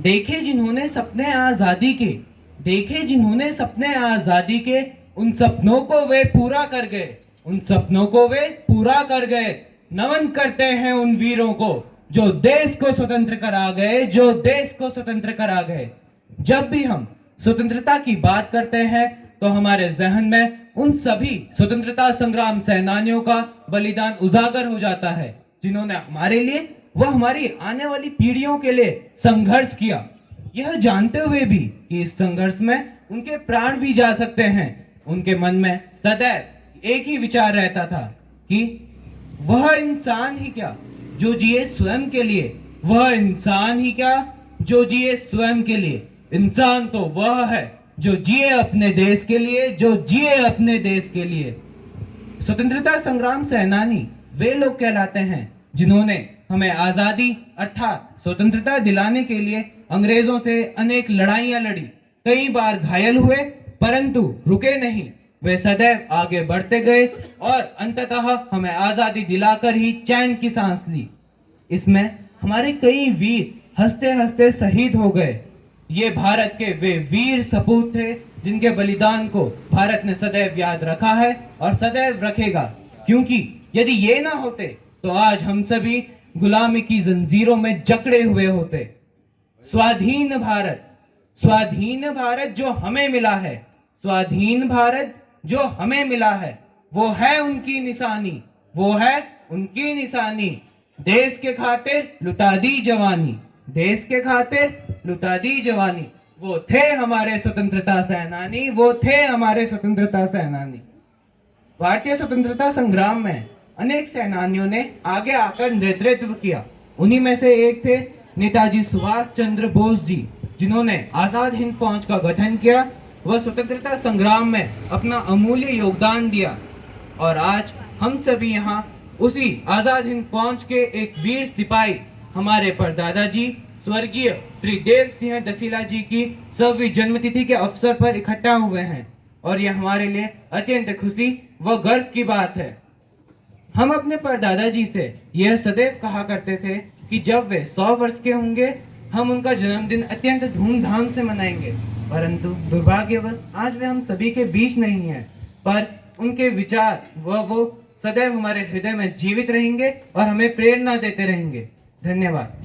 देखे जिन्होंने सपने आजादी के, देखे जिन्होंने सपने आजादी के, उन सपनों को वे पूरा कर गए, उन सपनों को वे पूरा कर गए। नमन करते हैं उन वीरों को जो देश को स्वतंत्र करा गए, जो देश को स्वतंत्र करा गए। जब भी हम स्वतंत्रता की बात करते हैं तो हमारे जहन में उन सभी स्वतंत्रता संग्राम सेनानियों का बलिदान उजागर हो जाता है जिन्होंने हमारे लिए व हमारी आने वाली पीढ़ियों के लिए संघर्ष किया, यह जानते हुए भी कि इस संघर्ष में उनके प्राण भी जा सकते हैं। उनके मन में सदैव एक ही विचार रहता था कि वह इंसान ही क्या जो जिए स्वयं के लिए, वह इंसान ही क्या जो जिए स्वयं के लिए। इंसान तो वह है जो जिए अपने देश के लिए, जो जिए अपने देश के लिए। स्वतंत्रता संग्राम सेनानी वे लोग कहलाते हैं जिन्होंने हमें आजादी अर्थात स्वतंत्रता दिलाने के लिए अंग्रेजों से अनेक लड़ाइयां लड़ी, कई बार घायल हुए परंतु रुके नहीं। वे सदैव आगे बढ़ते गए और अंततः हमें आजादी दिलाकर ही चैन की सांस ली। इसमें हमारे कई वीर हंसते हंसते शहीद हो गए। ये भारत के वे वीर सपूत थे जिनके बलिदान को भारत ने सदैव याद रखा है और सदैव रखेगा, क्योंकि यदि ये ना होते तो आज हम सभी गुलामी की जंजीरों में जकड़े हुए होते। स्वाधीन भारत, स्वाधीन भारत जो हमें मिला है, स्वाधीन भारत जो हमें मिला है, वो है उनकी निशानी, वो है उनकी निशानी। देश के खातिर लुटा दी जवानी, देश के खातिर लुटा दी जवानी। वो थे हमारे स्वतंत्रता सेनानी, वो थे हमारे स्वतंत्रता सेनानी। भारतीय स्वतंत्रता संग्राम में अनेक सेनानियों ने आगे आकर नेतृत्व किया। उन्हीं में से एक थे नेताजी सुभाष चंद्र बोस जी, जिन्होंने आजाद हिंद फौज का गठन किया व स्वतंत्रता संग्राम में अपना अमूल्य योगदान दिया। और आज हम सभी यहाँ उसी आजाद हिंद फौज के एक वीर सिपाही हमारे परदादा जी स्वर्गीय श्री देव सिंह दसीला जी की 100वीं जन्मतिथि के अवसर पर इकट्ठा हुए हैं और यह हमारे लिए अत्यंत खुशी व गर्व की बात है। हम अपने परदादा जी से यह सदैव कहा करते थे कि जब वे 100 वर्ष के होंगे हम उनका जन्मदिन अत्यंत धूमधाम से मनाएंगे, परंतु दुर्भाग्यवश आज वे हम सभी के बीच नहीं हैं, पर उनके विचार वो सदैव हमारे हृदय में जीवित रहेंगे और हमें प्रेरणा देते रहेंगे। धन्यवाद।